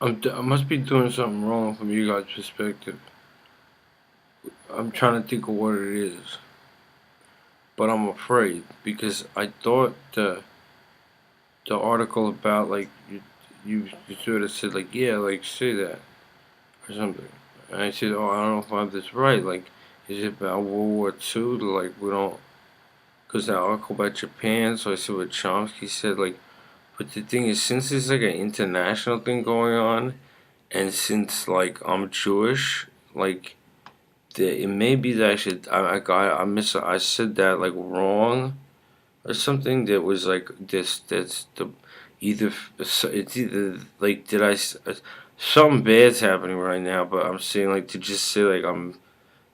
I must be doing something wrong from you guys' perspective. I'm trying to think of what it is, but I'm afraid because I thought the article about like you sort of said like yeah like say that or something, and I said oh I don't know if I have this right like is it about World War II like we don't because that article about Japan so I said what Chomsky said like but the thing is since it's like an international thing going on and since like I'm Jewish like it may be that I said that like wrong or something that was like this that's the either it's either like something bad's happening right now but I'm saying like to just say like I'm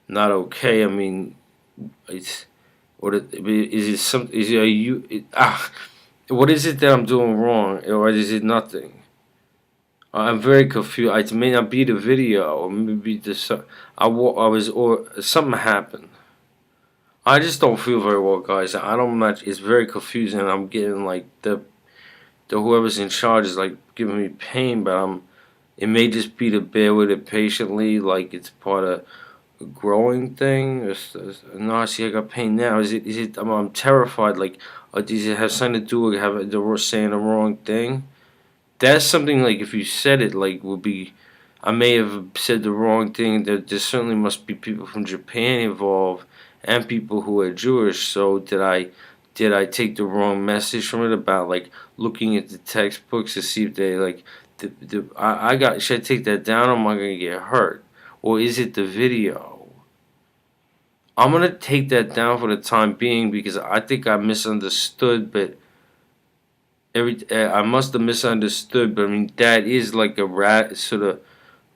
not okay I mean it's is it some is it are you what is it that I'm doing wrong or is it nothing? I'm very confused. It may not be the video, or maybe I was, or something happened. I just don't feel very well, guys. I don't much. It's very confusing. I'm getting like the whoever's in charge is like giving me pain, but It may just be to bear with it patiently, like it's part of a growing thing. No, see, I got pain now. Is it? Is it? I'm terrified. Like, does it have something to do with saying the wrong thing? That's something like if you said it like would be I may have said the wrong thing. There certainly must be people from Japan involved and people who are Jewish. So did I take the wrong message from it about like looking at the textbooks to see if they like I got should I take that down or am I gonna get hurt? Or is it the video? I'm gonna take that down for the time being because I think I misunderstood, but I must have misunderstood, but I mean that is like a sort of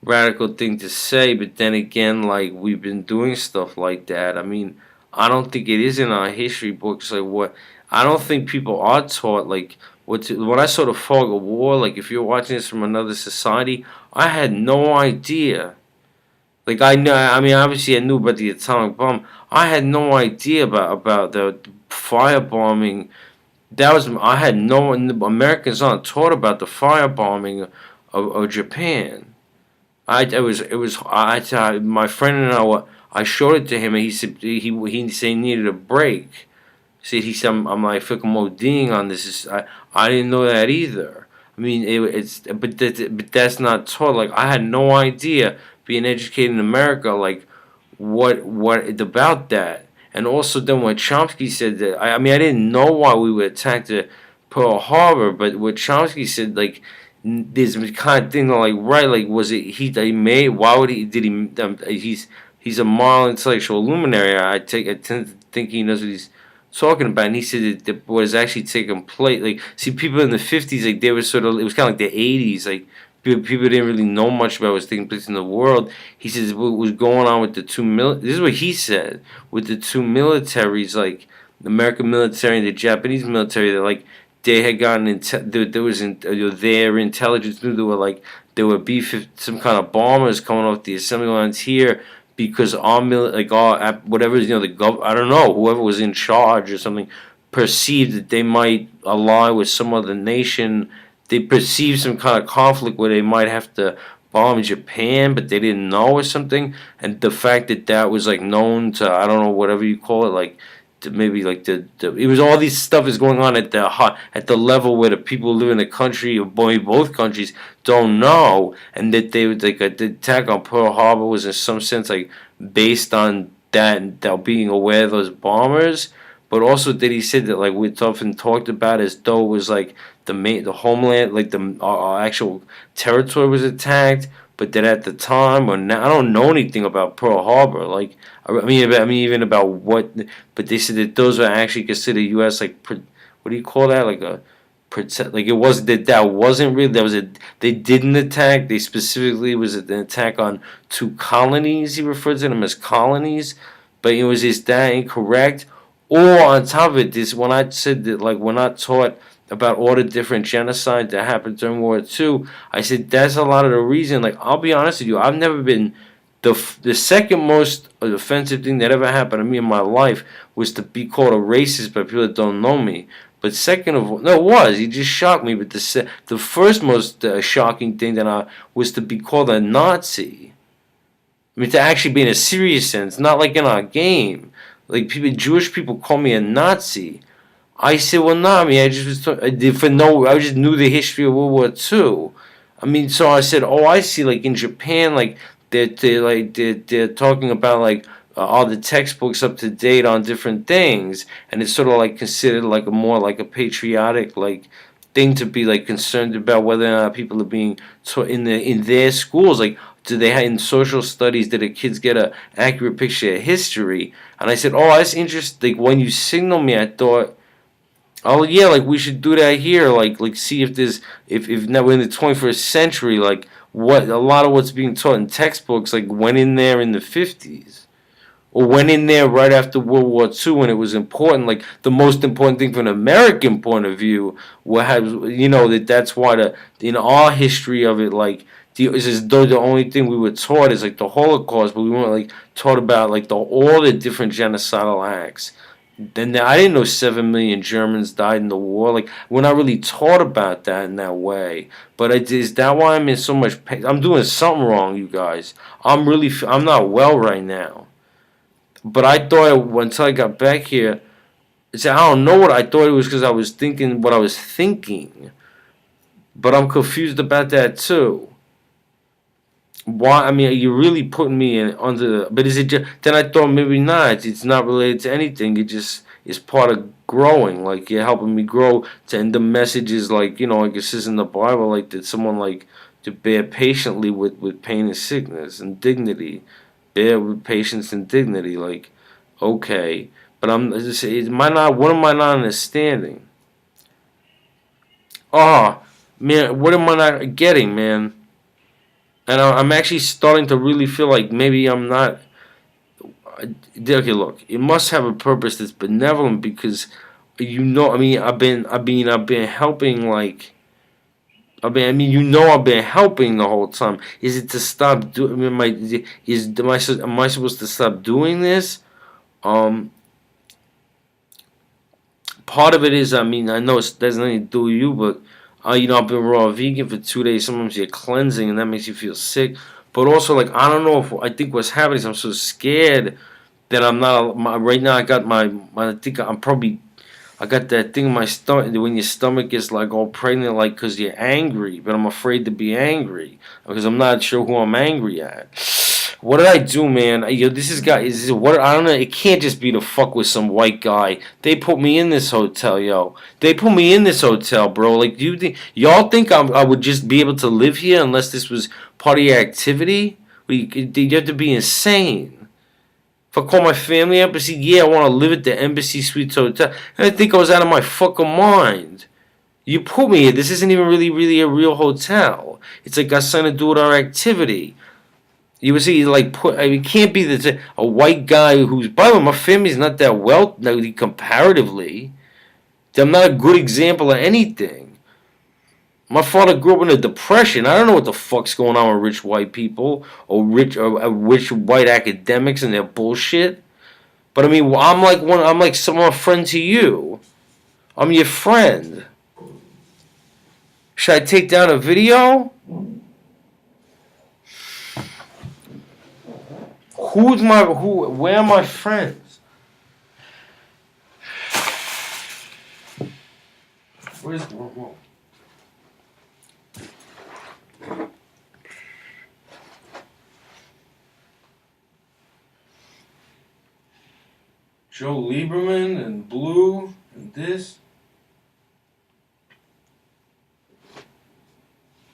radical thing to say. But then again, like we've been doing stuff like that. I mean, I don't think it is in our history books. Like what I don't think people are taught like when I saw the fog of war. Like if you're watching this from another society, I had no idea. Like I know, I mean, obviously I knew about the atomic bomb. I had no idea about the firebombing that was I had no Americans aren't taught about the firebombing of Japan. My friend and I showed it to him and he said he said he needed a break. He said I'm like fucking ODing on this. I didn't know that either. I mean but that's not taught. Like I had no idea being educated in America like what about that. And also then when Chomsky said that I mean I didn't know why we would attack the Pearl Harbor, but what Chomsky said like this kind of thing like right like was it he made why would he did he he's a moral intellectual luminary. I tend to think he knows what he's talking about, and he said that what is actually taking place like see people in the 50s like they were sort of it was kind of like the 80s like people didn't really know much about what's taking place in the world. He says what was going on with the this is what he said with the two militaries like the American military and the Japanese military that like they had gotten there was their intelligence knew there were some kind of bombers coming off the assembly lines here because our whatever the I don't know whoever was in charge or something perceived that they might ally with some other nation. They perceived some kind of conflict where they might have to bomb Japan, but they didn't know or something. And the fact that that was like known to I don't know whatever you call it like maybe like it was all these stuff is going on at the level where the people who live in the country of both countries don't know, and that they would like the attack on Pearl Harbor was in some sense like based on that being aware of those bombers, but also that he said that like we often talked about as though it was like the homeland like our actual territory was attacked, but that at the time or now I don't know anything about Pearl Harbor. Like I mean even about what, but they said that those are actually considered U.S. like what do you call that like a like it was that wasn't really that was a they didn't attack. They specifically was an attack on two colonies. He referred to them as colonies, but it was is that incorrect? Or on top of it, this when I said that like we're not taught about all the different genocides that happened during World War II, I said that's a lot of the reason. Like I'll be honest with you, I've never been the second most offensive thing that ever happened to me in my life was to be called a racist by people that don't know me. But second of all, no, it was. He just shocked me. But the first most shocking thing that was to be called a Nazi. I mean, to actually be in a serious sense, not like in our game. Like Jewish people call me a Nazi. I said, well, no. I mean, I just was I just knew the history of World War II. I mean, so I said, oh, I see. Like in Japan, like they're talking about like all the textbooks up to date on different things, and it's sort of like considered like a more like a patriotic like thing to be like concerned about whether or not people are being taught in their schools. Like, do they have in social studies? Did the kids get a accurate picture of history? And I said, oh, that's interesting. Like, when you signaled me, I thought, oh yeah, like we should do that here. Like see if there's if now we're in the 21st century, like what a lot of what's being taught in textbooks like went in there in the 50s. Or went in there right after World War II when it was important. Like the most important thing from an American point of view, that's why in our history of it, like it's as though the only thing we were taught is like the Holocaust, but we weren't like taught about like all the different genocidal acts. Then I didn't know 7 million Germans died in the war. Like we're not really taught about that in that way. But is that why I'm in so much pain? I'm doing something wrong, you guys. I'm not well right now. But I thought until I got back here, I don't know what I thought it was because I was thinking what I was thinking. But I'm confused about that too. Why? I mean, you're really putting me in under the. But is it just. Then I thought maybe not. It's not related to anything. It just is part of growing. Like, you're helping me grow. And the message is like, like it says in the Bible, like that someone like to bear patiently with pain and sickness and dignity. Bear with patience and dignity, like, okay, but what am I not understanding? Oh, man, what am I not getting, man? And I'm actually starting to really feel like maybe I'm not. Okay, look, it must have a purpose that's benevolent because, I mean, I've been helping like. I've been helping the whole time. Is it to stop doing? Am I supposed to stop doing this? Part of it is, I know it has nothing to do with you, but I've been raw vegan for 2 days. Sometimes you're cleansing, and that makes you feel sick. But also, like, I don't know if I think what's happening is I'm so scared that I'm not. Right now, I got I think I got that thing in my stomach, when your stomach gets like all pregnant, like because you're angry, but I'm afraid to be angry because I'm not sure who I'm angry at. What did I do, man? What? I don't know. It can't just be to fuck with some white guy. They put me in this hotel, yo. They put me in this hotel, bro. Like, y'all think I would just be able to live here unless this was part of your activity? You have to be insane. If I call my family up and say, yeah, I want to live at the Embassy Suites Hotel, and I think I was out of my fucking mind. You put me here. This isn't even really a real hotel. It's like got something to do with our activity. You would see, like, it can't be that a white guy who's, by the way, my family's not that wealthy comparatively. I'm not a good example of anything. My father grew up in a depression. I don't know what the fuck's going on with rich white people or rich white academics and their bullshit. But I mean, I'm like a friend to you. I'm your friend. Should I take down a video? Where are my friends? Where's whoa. Joe Lieberman and Blue and this.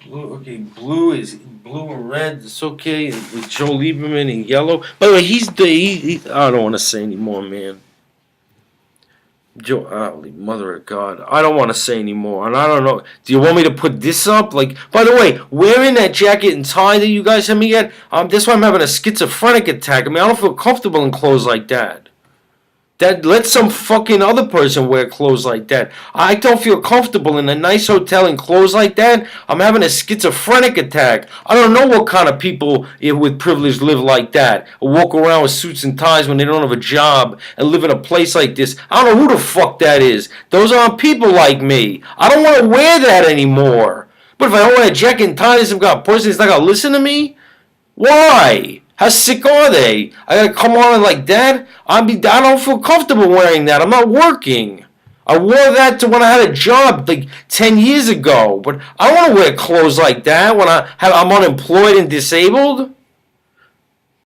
Blue and red. It's okay. With Joe Lieberman in yellow. By the way, I don't want to say anymore, man. Mother of God. I don't want to say anymore. And I don't know. Do you want me to put this up? Like, by the way, wearing that jacket and tie that you guys have me at, that's why I'm having a schizophrenic attack. I mean, I don't feel comfortable in clothes like that. That let some fucking other person wear clothes like that. I don't feel comfortable in a nice hotel in clothes like that. I'm having a schizophrenic attack. I don't know what kind of people with privilege live like that. Or walk around with suits and ties when they don't have a job and live in a place like this. I don't know who the fuck that is. Those aren't people like me. I don't want to wear that anymore. But if I don't wear a jacket and tie, some kind of person is not gonna listen to me? Why? How sick are they? I gotta come on like that? I don't feel comfortable wearing that. I'm not working. I wore that to when I had a job like 10 years ago. But I don't want to wear clothes like that when I'm unemployed and disabled.